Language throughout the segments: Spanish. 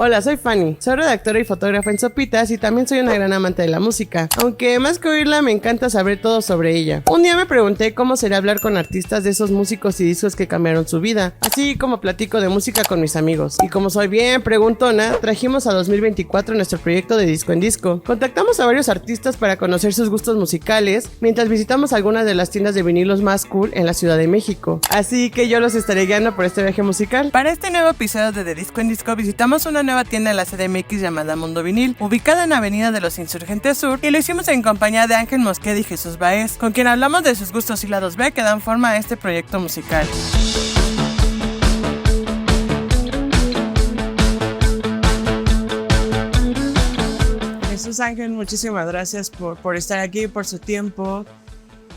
Hola, soy Fanny, soy redactora y fotógrafa en Sopitas y también soy una gran amante de la música, aunque más que oírla me encanta saber todo sobre ella. Un día me pregunté cómo sería hablar con artistas de esos músicos y discos que cambiaron su vida, así como platico de música con mis amigos. Y como soy bien preguntona, trajimos a 2024 nuestro proyecto de Disco en Disco. Contactamos a varios artistas para conocer sus gustos musicales, mientras visitamos algunas de las tiendas de vinilos más cool en la Ciudad de México. Así que yo los estaré guiando por este viaje musical. Para este nuevo episodio de Disco en Disco visitamos una nueva tienda en la CDMX llamada Mundo Vinil, ubicada en Avenida de los Insurgentes Sur, y lo hicimos en compañía de Ángel Mosqueda y Jesús Baez, con quien hablamos de sus gustos y lados B que dan forma a este proyecto musical. Jesús, Ángel, muchísimas gracias por estar aquí, por su tiempo.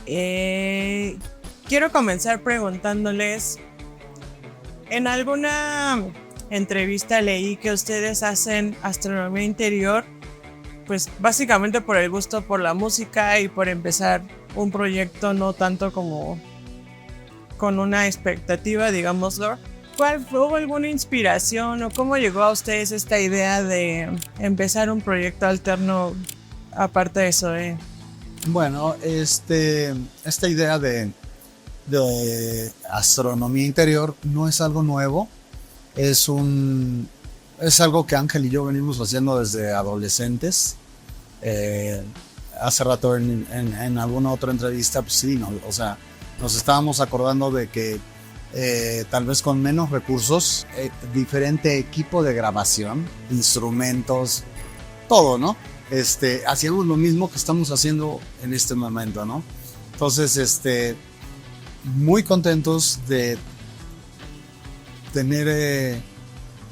Quiero comenzar preguntándoles, en alguna entrevista leí que ustedes hacen astronomía interior, pues básicamente por el gusto por la música y por empezar un proyecto, no tanto como con una expectativa, digámoslo. ¿Hubo alguna inspiración o cómo llegó a ustedes esta idea de empezar un proyecto alterno aparte de eso? Bueno, esta idea de astronomía interior no es algo nuevo. Es algo que Ángel y yo venimos haciendo desde adolescentes. Hace rato en alguna otra entrevista, pues sí, o sea, nos estábamos acordando de que tal vez con menos recursos, diferente equipo de grabación, instrumentos, todo, ¿no? Hacíamos lo mismo que estamos haciendo en este momento, ¿no? Entonces, muy contentos de tener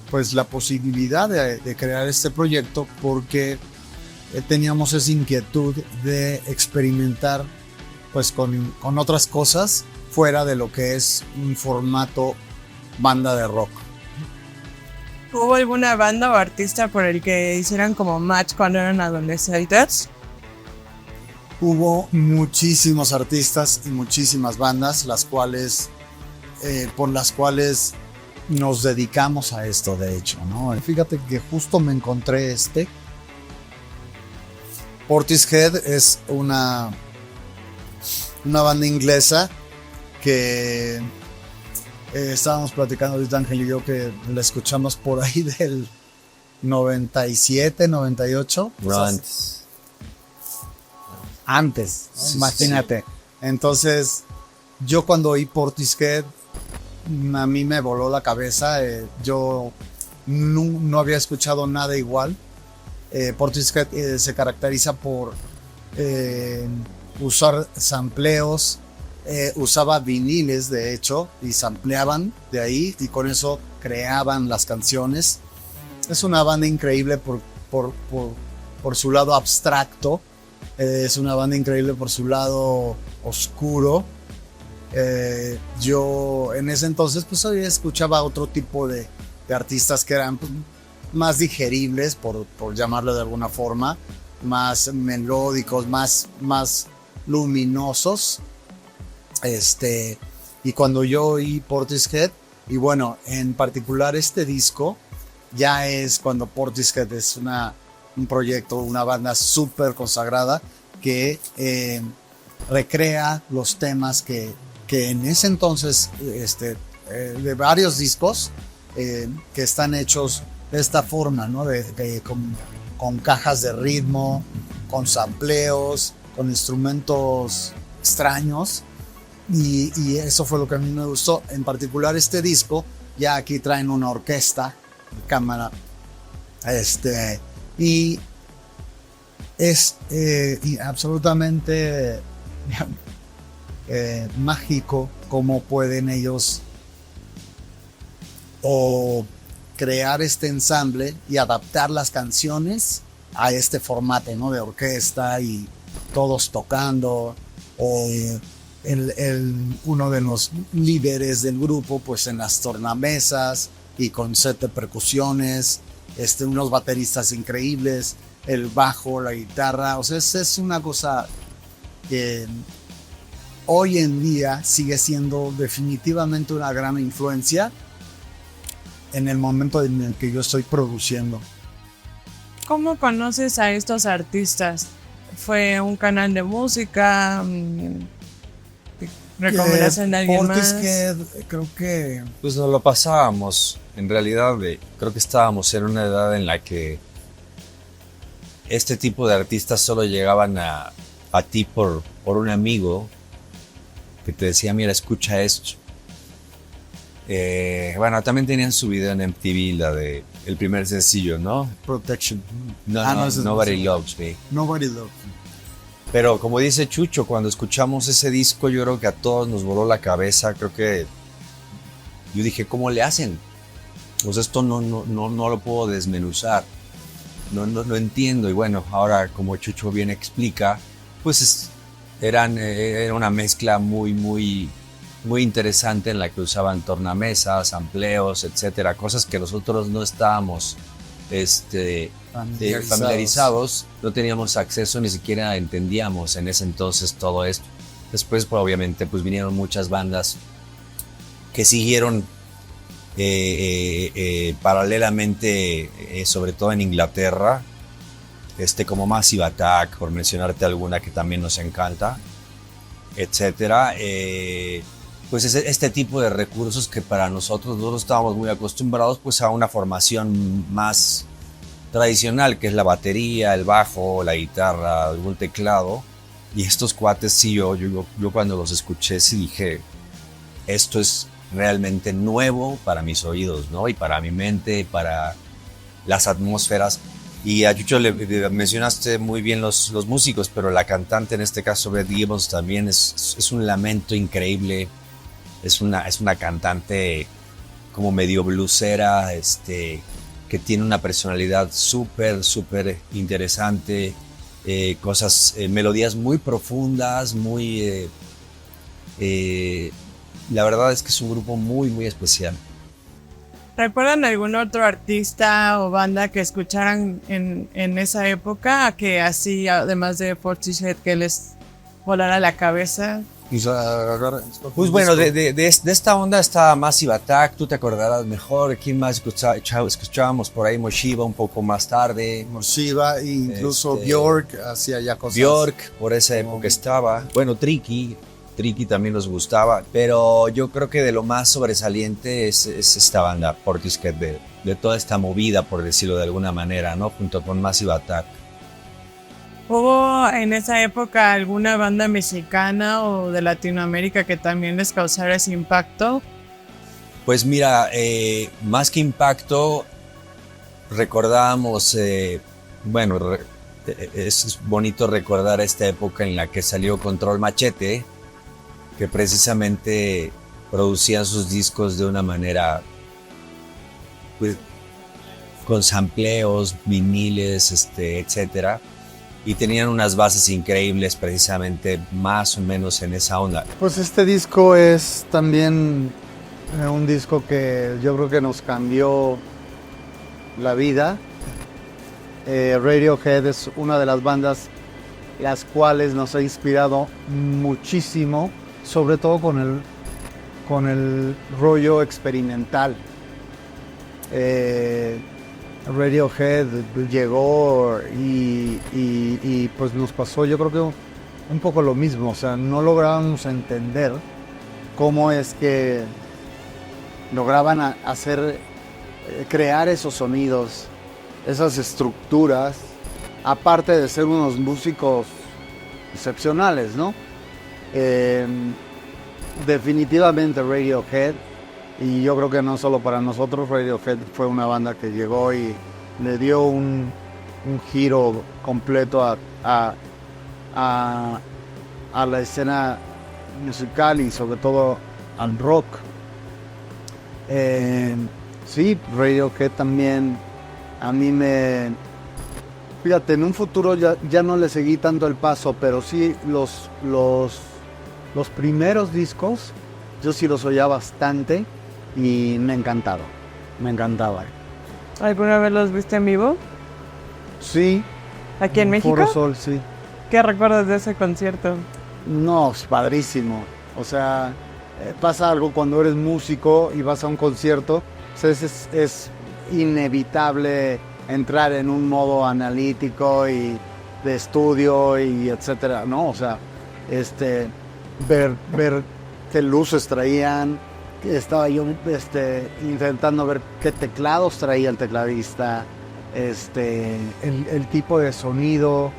pues la posibilidad de crear este proyecto, porque teníamos esa inquietud de experimentar pues con otras cosas fuera de lo que es un formato banda de rock. ¿Hubo alguna banda o artista por el que hicieran como match cuando eran adolescentes? Hubo muchísimos artistas y muchísimas bandas por las cuales nos dedicamos a esto, de hecho, ¿no? Fíjate que justo me encontré Portishead es una banda inglesa que estábamos platicando ahorita Ángel y yo, que la escuchamos por ahí del 97, 98. Antes, Sí, imagínate. Sí. Entonces, yo cuando oí Portishead, a mí me voló la cabeza. Yo no había escuchado nada igual. Portishead se caracteriza por usar sampleos, usaba viniles de hecho y sampleaban de ahí y con eso creaban las canciones. Es una banda increíble por su lado abstracto, es una banda increíble por su lado oscuro. Yo en ese entonces pues escuchaba otro tipo de artistas que eran pues, más digeribles, por llamarlo de alguna forma, más melódicos, más luminosos. Y cuando yo oí Portishead, y bueno, en particular este disco, ya es cuando Portishead es un proyecto, una banda súper consagrada que recrea los temas que en ese entonces, de varios discos que están hechos de esta forma, ¿no? Con cajas de ritmo, con sampleos, con instrumentos extraños. Y eso fue lo que a mí me gustó. En particular este disco, ya aquí traen una orquesta, cámara, y es absolutamente mágico cómo pueden ellos o crear este ensamble y adaptar las canciones a este formato, ¿no? De orquesta y todos tocando. Uno de los líderes del grupo pues en las tornamesas y con set de percusiones, unos bateristas increíbles, el bajo, la guitarra, o sea, es una cosa que hoy en día sigue siendo definitivamente una gran influencia en el momento en el que yo estoy produciendo. ¿Cómo conoces a estos artistas? ¿Fue un canal de música? ¿Recomendación de alguien más? Portishead, creo que Pues nos lo pasábamos. En realidad, creo que estábamos en una edad en la que este tipo de artistas solo llegaban a ti por un amigo que te decía, mira, escucha esto. Bueno, también tenían su video en MTV, la de el primer sencillo, ¿no? Protection. No, ese es Nobody el- Loves Me. Nobody Loves Me. Pero como dice Chucho, cuando escuchamos ese disco, yo creo que a todos nos voló la cabeza. Creo que yo dije, ¿cómo le hacen? Pues esto no lo puedo desmenuzar. No entiendo. Y bueno, ahora como Chucho bien explica, pues era una mezcla muy interesante en la que usaban tornamesas, amplios, etcétera, cosas que nosotros no estábamos familiarizados, no teníamos acceso, ni siquiera entendíamos en ese entonces todo esto. Después, pues, obviamente, pues vinieron muchas bandas que siguieron paralelamente, sobre todo en Inglaterra, como Massive Attack, por mencionarte alguna que también nos encanta, etcétera. Pues este tipo de recursos que para nosotros estábamos muy acostumbrados pues a una formación más tradicional, que es la batería, el bajo, la guitarra, algún teclado. Y estos cuates sí, yo cuando los escuché sí dije, esto es realmente nuevo para mis oídos, ¿no? Y para mi mente, para las atmósferas. Y a Chucho le mencionaste muy bien los músicos, pero la cantante, en este caso Beth Gibbons, también es un lamento increíble. Es una cantante como medio blusera, que tiene una personalidad súper interesante, melodías muy profundas, la verdad es que es un grupo muy especial. ¿Recuerdan algún otro artista o banda que escucharan en esa época que así, además de Portishead, que les volara la cabeza? Pues bueno, de esta onda está Massive Attack, tú te acordarás mejor. ¿Quién más escuchábamos por ahí? Moshiba un poco más tarde. Moshiba, e incluso Björk hacía ya cosas. Björk, por esa época estaba. Bueno, Tricky también nos gustaba, pero yo creo que de lo más sobresaliente es esta banda, Portishead, de toda esta movida, por decirlo de alguna manera, ¿no? Junto con Massive Attack. ¿Hubo en esa época alguna banda mexicana o de Latinoamérica que también les causara ese impacto? Pues mira, más que impacto, recordábamos, es bonito recordar esta época en la que salió Control Machete, que precisamente producían sus discos de una manera, pues, con sampleos, viniles, etcétera. Y tenían unas bases increíbles precisamente más o menos en esa onda. Pues este disco es también un disco que yo creo que nos cambió la vida. Radiohead es una de las bandas las cuales nos ha inspirado muchísimo, sobre todo con el rollo experimental. Radiohead llegó y pues nos pasó, yo creo que un poco lo mismo, o sea, no lográbamos entender cómo es que lograban crear esos sonidos, esas estructuras, aparte de ser unos músicos excepcionales, ¿no? Definitivamente Radiohead. Y yo creo que no solo para nosotros, Radiohead fue una banda que llegó y le dio un giro completo a la escena musical y sobre todo al rock. Sí, Radiohead también a mí fíjate, en un futuro ya no le seguí tanto el paso, pero sí los primeros discos yo sí los oía bastante. Y me encantaba. ¿Alguna vez los viste en vivo? Sí. ¿Aquí en México? Foro Sol, sí. ¿Qué recuerdas de ese concierto? No, es padrísimo. O sea, pasa algo cuando eres músico y vas a un concierto, es inevitable entrar en un modo analítico y de estudio y etcétera, ¿no? O sea, ver qué luces traían. Estaba yo intentando ver qué teclados traía el tecladista, el tipo de sonido,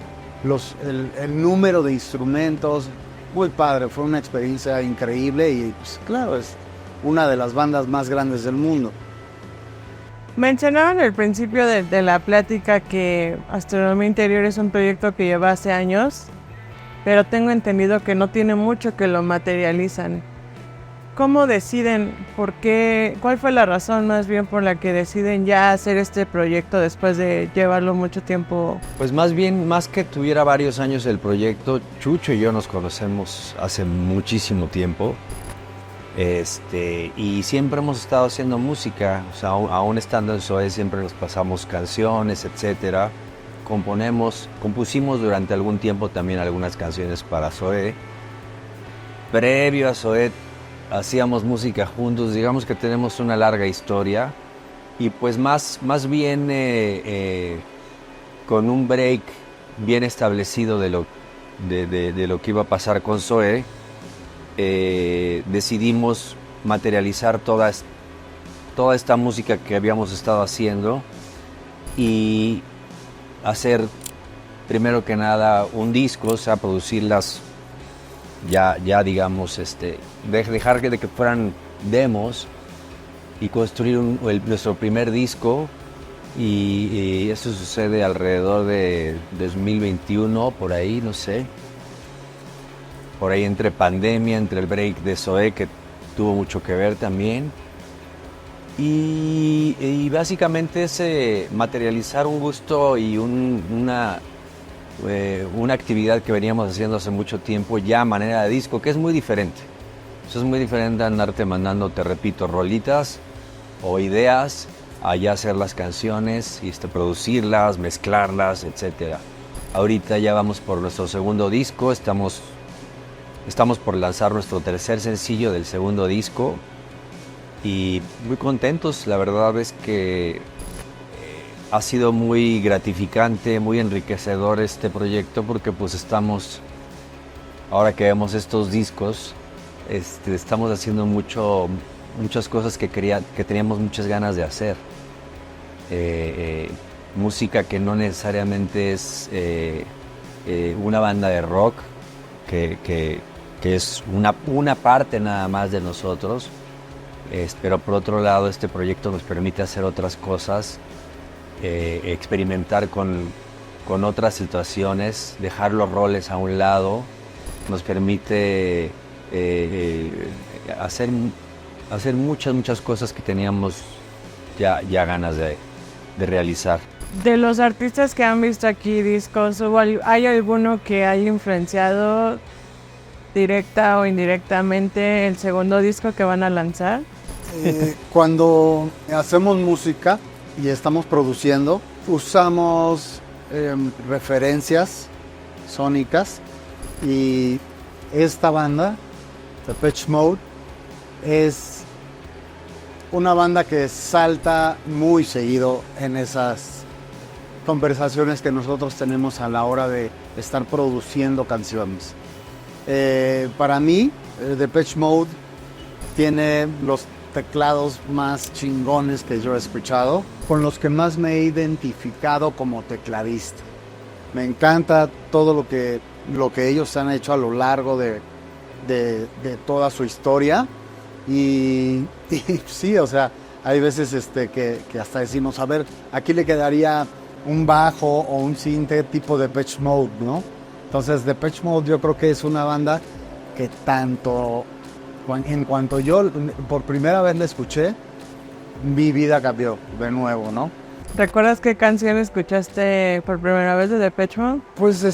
el número de instrumentos. Muy padre, fue una experiencia increíble y pues, claro, es una de las bandas más grandes del mundo. Mencionaban al principio de la plática que Astronomía Interior es un proyecto que lleva hace años, pero tengo entendido que no tiene mucho que lo materializan. ¿Cómo deciden? ¿Por qué? ¿Cuál fue la razón más bien por la que deciden ya hacer este proyecto después de llevarlo mucho tiempo? Pues más bien, más que tuviera varios años el proyecto, Chucho y yo nos conocemos hace muchísimo tiempo. Y siempre hemos estado haciendo música, o sea, aún estando en Zoé siempre nos pasamos canciones, etcétera. Compusimos durante algún tiempo también algunas canciones para Zoé. Previo a Zoé hacíamos música juntos, digamos que tenemos una larga historia y pues más bien con un break bien establecido de lo que iba a pasar con Zoé, decidimos materializar toda esta música que habíamos estado haciendo y hacer primero que nada un disco, o sea, producirlas ya digamos, dejar de que fueran demos y construir nuestro primer disco y eso sucede alrededor de 2021, por ahí, no sé. Por ahí entre pandemia, entre el break de Zoé, que tuvo mucho que ver también. Y básicamente es materializar un gusto y una actividad que veníamos haciendo hace mucho tiempo ya a manera de disco, que es muy diferente. Eso es muy diferente a andarte mandando, te repito, rolitas o ideas, a ya hacer las canciones y producirlas, mezclarlas, etc. Ahorita ya vamos por nuestro segundo disco, estamos por lanzar nuestro tercer sencillo del segundo disco y muy contentos. La verdad es que ha sido muy gratificante, muy enriquecedor este proyecto porque pues ahora que vemos estos discos, estamos haciendo muchas cosas que teníamos muchas ganas de hacer. Música que no necesariamente es una banda de rock, que es una parte nada más de nosotros, pero por otro lado este proyecto nos permite hacer otras cosas, experimentar con otras situaciones, dejar los roles a un lado, nos permite hacer muchas cosas que teníamos ya ganas de realizar. De los artistas que han visto aquí discos, ¿hay alguno que haya influenciado directa o indirectamente el segundo disco que van a lanzar? Cuando hacemos música y estamos produciendo, usamos referencias sónicas y esta banda, Depeche Mode, es una banda que salta muy seguido en esas conversaciones que nosotros tenemos a la hora de estar produciendo canciones. Para mí, Depeche Mode tiene los teclados más chingones que yo he escuchado, con los que más me he identificado como tecladista. Me encanta todo lo que ellos han hecho a lo largo de toda su historia y sí, o sea, hay veces que hasta decimos, a ver, aquí le quedaría un bajo o un synth tipo Depeche Mode, ¿no? Entonces Depeche Mode yo creo que es una banda que en cuanto yo por primera vez la escuché, mi vida cambió de nuevo, ¿no? ¿Recuerdas qué canción escuchaste por primera vez de Depeche Mode? Pues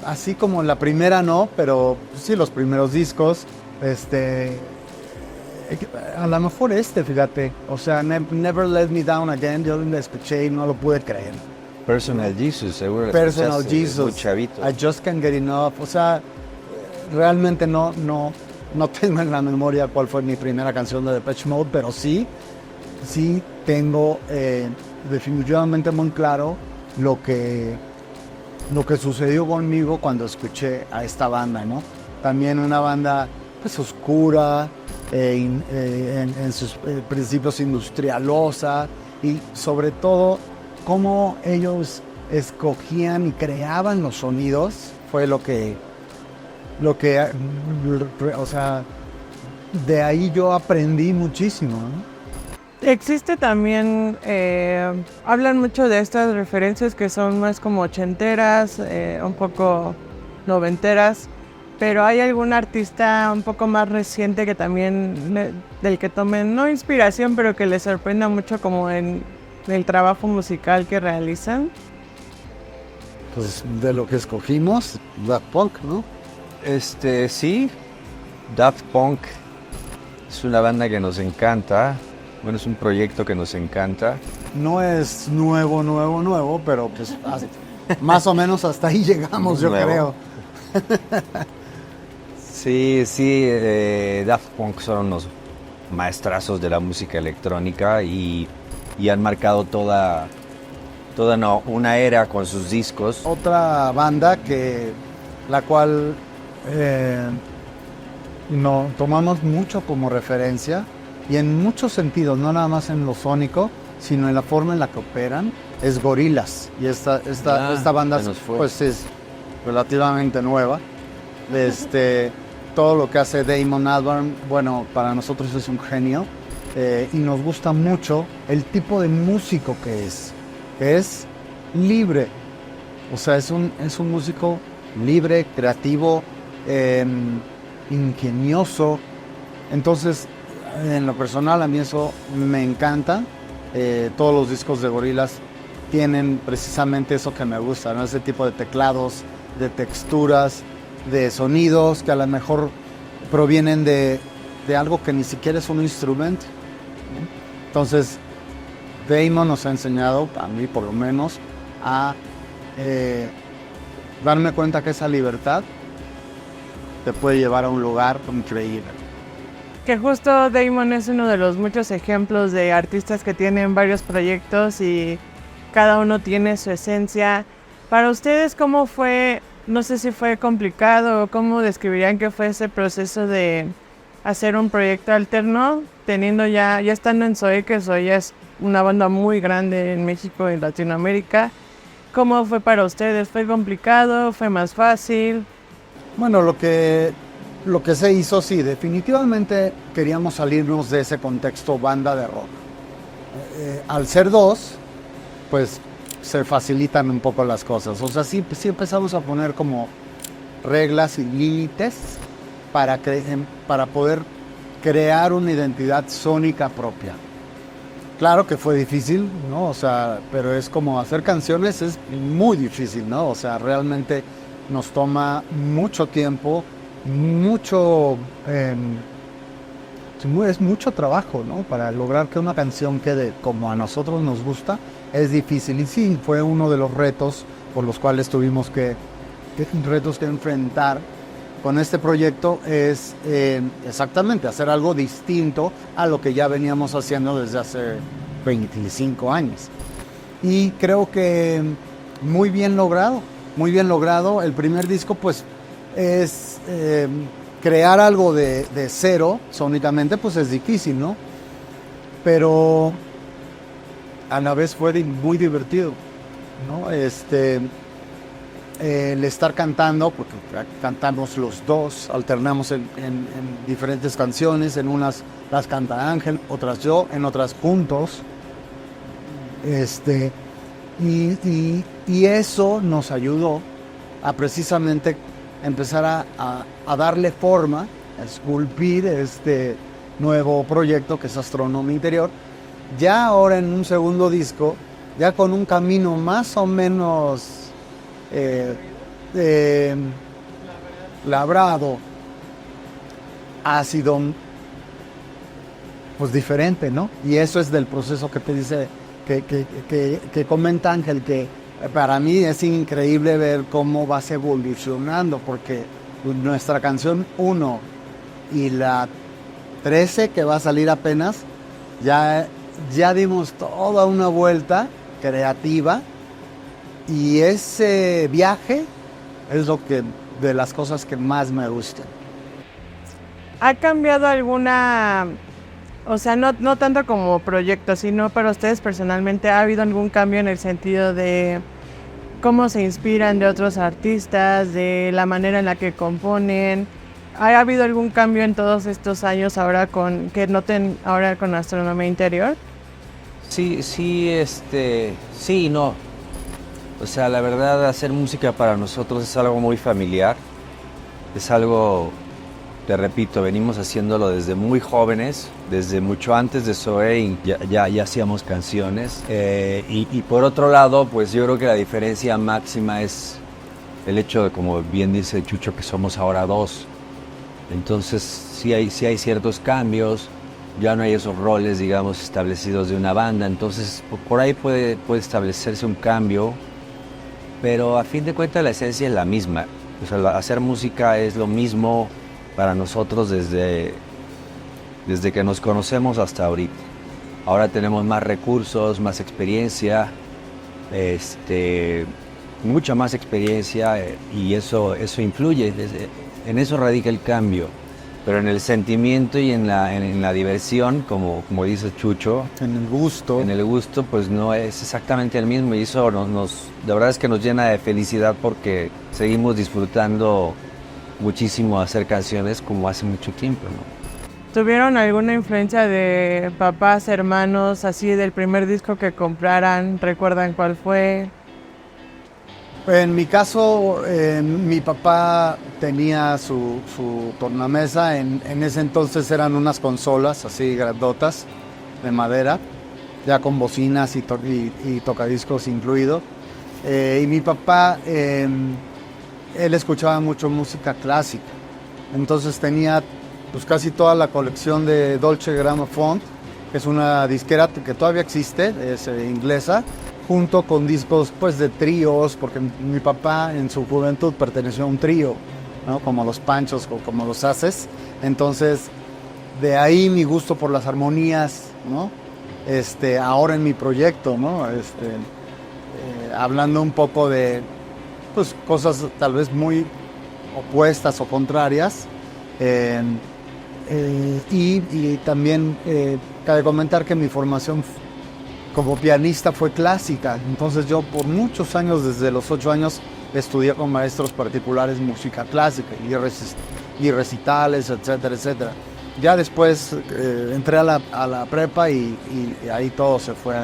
así como la primera no, pero sí los primeros discos, a lo mejor fíjate, o sea, Never Let Me Down Again, yo la escuché y no lo pude creer. Personal Jesus, seguro. Personal Jesus, I Just Can't Get Enough, o sea, realmente no tengo en la memoria cuál fue mi primera canción de Depeche Mode, pero sí, sí tengo definitivamente muy claro lo que sucedió conmigo cuando escuché a esta banda, ¿no? También una banda pues oscura, en sus principios industrialosa, y sobre todo cómo ellos escogían y creaban los sonidos fue lo que, o sea, de ahí yo aprendí muchísimo, ¿no? Existe también, hablan mucho de estas referencias que son más como ochenteras, un poco noventeras, pero ¿hay algún artista un poco más reciente que también del que tomen, no inspiración, pero que les sorprenda mucho como en el trabajo musical que realizan? Pues de lo que escogimos, Daft Punk, ¿no? Sí, Daft Punk es una banda que nos encanta. Bueno, es un proyecto que nos encanta. No es nuevo, pero pues más o menos hasta ahí llegamos, yo creo. Sí, Daft Punk son unos maestrazos de la música electrónica y han marcado toda una era con sus discos. Otra banda la cual no tomamos mucho como referencia, y en muchos sentidos, no nada más en lo sónico, sino en la forma en la que operan, es Gorillaz. Y esta banda pues es relativamente nueva. Todo lo que hace Damon Albarn, bueno, para nosotros es un genio, y nos gusta mucho el tipo de músico que es libre. O sea, es un músico libre, creativo, ingenioso. Entonces, en lo personal, a mí eso me encanta. Todos los discos de Gorillaz tienen precisamente eso que me gusta, ¿no? Ese tipo de teclados, de texturas, de sonidos que a lo mejor provienen de algo que ni siquiera es un instrumento, ¿no? Entonces, Damon nos ha enseñado, a mí por lo menos, a darme cuenta que esa libertad te puede llevar a un lugar increíble. Que justo Damon es uno de los muchos ejemplos de artistas que tienen varios proyectos y cada uno tiene su esencia. Para ustedes, ¿cómo fue? No sé si fue complicado o cómo describirían que fue ese proceso de hacer un proyecto alterno, teniendo ya estando en Zoé, que Zoé es una banda muy grande en México y en Latinoamérica. ¿Cómo fue para ustedes? ¿Fue complicado? ¿Fue más fácil? Bueno, lo que se hizo, sí, definitivamente queríamos salirnos de ese contexto banda de rock. Al ser dos, pues se facilitan un poco las cosas. O sea, sí empezamos a poner como reglas y límites para poder crear una identidad sónica propia. Claro que fue difícil, ¿no? O sea, pero es como hacer canciones, es muy difícil, ¿no? O sea, realmente nos toma mucho tiempo, es mucho trabajo, ¿no? Para lograr que una canción quede como a nosotros nos gusta, es difícil. Y sí, fue uno de los retos por los cuales tuvimos que enfrentar con este proyecto, es exactamente hacer algo distinto a lo que ya veníamos haciendo desde hace 25 años. Y creo que muy bien logrado. El primer disco, pues, es crear algo de cero, sónicamente, pues es difícil, ¿no? Pero a la vez fue muy divertido, ¿no? El estar cantando, porque cantamos los dos, alternamos en diferentes canciones, en unas las canta Ángel, otras yo, en otras juntos. Y eso nos ayudó a precisamente empezar a darle forma, a esculpir este nuevo proyecto que es Astronomía Interior. Ya ahora en un segundo disco, ya con un camino más o menos labrado, ha sido pues diferente, ¿no? Y eso es del proceso que te dice, que comenta Ángel, que para mí es increíble ver cómo vas evolucionando, porque nuestra canción 1 y la 13 que va a salir apenas, ya ya dimos toda una vuelta creativa y ese viaje es lo que de las cosas que más me gustan. ¿Ha cambiado alguna, o sea, no tanto como proyecto, sino para ustedes personalmente, ha habido algún cambio en el sentido de cómo se inspiran de otros artistas, de la manera en la que componen? ¿Ha habido algún cambio en todos estos años ahora que noten ahora con Astronomía Interior? Sí, sí y no. O sea, la verdad, hacer música para nosotros es algo muy familiar. Es algo, te repito, venimos haciéndolo desde muy jóvenes, desde mucho antes de Zoé ya hacíamos canciones. Y por otro lado, pues yo creo que la diferencia máxima es el hecho de, como bien dice Chucho, que somos ahora dos. Entonces sí hay ciertos cambios, ya no hay esos roles, digamos, establecidos de una banda. Entonces por ahí puede establecerse un cambio, pero a fin de cuentas la esencia es la misma. O sea, hacer música es lo mismo para nosotros desde que nos conocemos hasta ahorita. Ahora tenemos más recursos, más experiencia, mucha más experiencia, y eso influye. En eso radica el cambio. Pero en el sentimiento y en la diversión, como dice Chucho, En el gusto. en el gusto, pues no es exactamente el mismo, y eso la verdad es que nos llena de felicidad porque seguimos disfrutando muchísimo hacer canciones como hace mucho tiempo, ¿no? ¿Tuvieron alguna influencia de papás, hermanos, así del primer disco que compraran? ¿Recuerdan cuál fue? En mi caso, mi papá tenía su tornamesa. En ese entonces eran unas consolas así grandotas de madera, ya con bocinas y tocadiscos incluido. Y mi papá, él escuchaba mucho música clásica. Entonces tenía pues casi toda la colección de Dolce Gramophone, que es una disquera que todavía existe, es inglesa, junto con discos pues de tríos, porque mi papá en su juventud perteneció a un trío, ¿no? Como los Panchos o como los Haces. Entonces de ahí mi gusto por las armonías, ¿no? Ahora en mi proyecto, ¿no? Hablando un poco de pues cosas tal vez muy opuestas o contrarias, y también cabe comentar que mi formación como pianista fue clásica. Entonces yo por muchos años, desde los 8 años, estudié con maestros particulares música clásica y recitales, etcétera, etcétera. Ya después entré a la prepa y ahí todo se fue.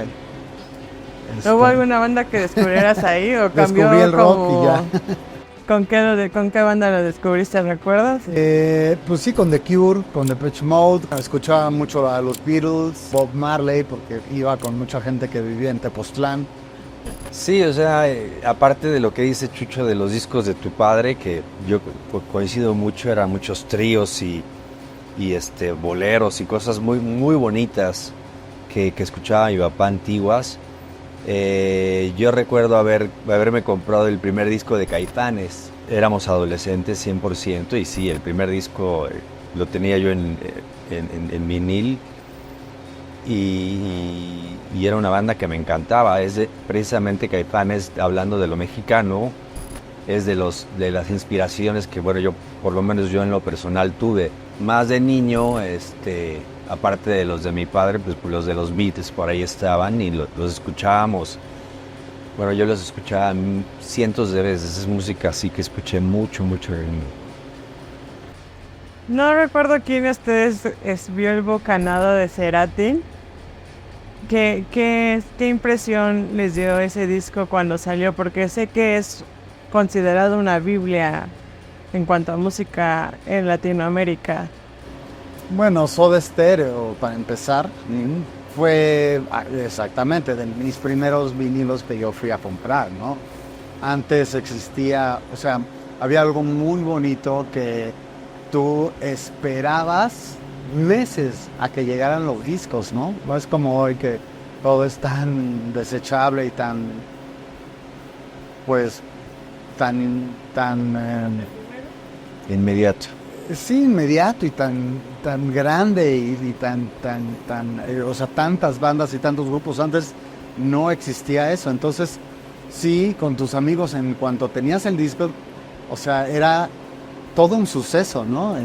¿Hubo alguna banda que descubrieras ahí o cambió? Descubrí el rock y ya. ¿Con qué banda lo descubriste, recuerdas? Pues sí, con The Cure, con Depeche Mode. Escuchaba mucho a los Beatles, Bob Marley, porque iba con mucha gente que vivía en Tepoztlán. Sí, o sea, aparte de lo que dice Chucho de los discos de tu padre, que yo coincido mucho, eran muchos tríos y boleros y cosas muy, muy bonitas que escuchaba mi papá, antiguas. Yo recuerdo haberme comprado el primer disco de Caifanes. Éramos adolescentes 100%, y sí, el primer disco lo tenía yo en vinil, y era una banda que me encantaba. Precisamente Caifanes, hablando de lo mexicano, es de las inspiraciones que, bueno, yo, por lo menos yo en lo personal tuve. Más de niño, aparte de los de mi padre, pues los de los Beatles por ahí estaban y los escuchábamos. Bueno, yo los escuchaba cientos de veces. Es música así que escuché mucho, mucho. No recuerdo quién de ustedes vio el bocanado de Cerati. ¿Qué impresión les dio ese disco cuando salió? Porque sé que es considerado una biblia en cuanto a música en Latinoamérica. Bueno, Soda Stereo, para empezar, fue exactamente de mis primeros vinilos que yo fui a comprar, ¿no? Antes existía, o sea, había algo muy bonito que tú esperabas meses a que llegaran los discos, ¿no? No es como hoy que todo es tan desechable y tan, pues, tan Inmediato. sí, inmediato y tan grande y o sea, tantas bandas y tantos grupos. Antes no existía eso. Entonces, sí, con tus amigos, en cuanto tenías el disco, o sea, era todo un suceso, ¿no?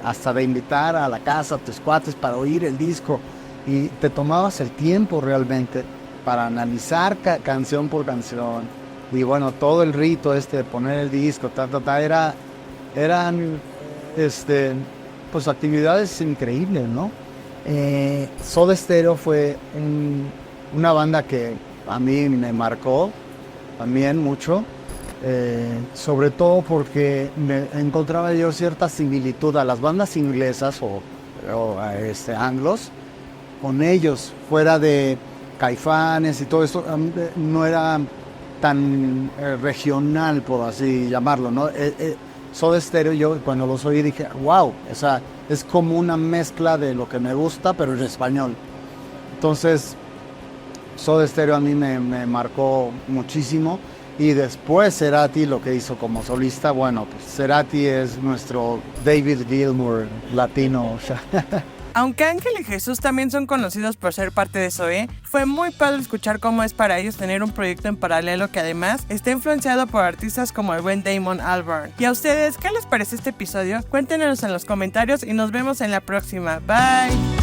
Hasta de invitar a la casa a tus cuates para oír el disco, y te tomabas el tiempo realmente para analizar canción por canción. Y bueno, todo el rito de poner el disco, eran pues actividades increíbles, ¿no? Soda Stereo fue una banda que a mí me marcó también mucho, sobre todo porque me encontraba yo cierta similitud a las bandas inglesas o anglos con ellos, fuera de Caifanes y todo esto. No era tan regional, por así llamarlo, ¿no? Soda Stereo, yo cuando los oí dije, wow, o sea, es como una mezcla de lo que me gusta, pero en español. Entonces, Soda Stereo a mí me marcó muchísimo. Y después Cerati, lo que hizo como solista, bueno, pues Cerati es nuestro David Gilmour latino, o sea. Aunque Ángel y Jesús también son conocidos por ser parte de Zoé, fue muy padre escuchar cómo es para ellos tener un proyecto en paralelo que además está influenciado por artistas como el buen Damon Albarn. ¿Y a ustedes qué les parece este episodio? Cuéntenos en los comentarios y nos vemos en la próxima. Bye.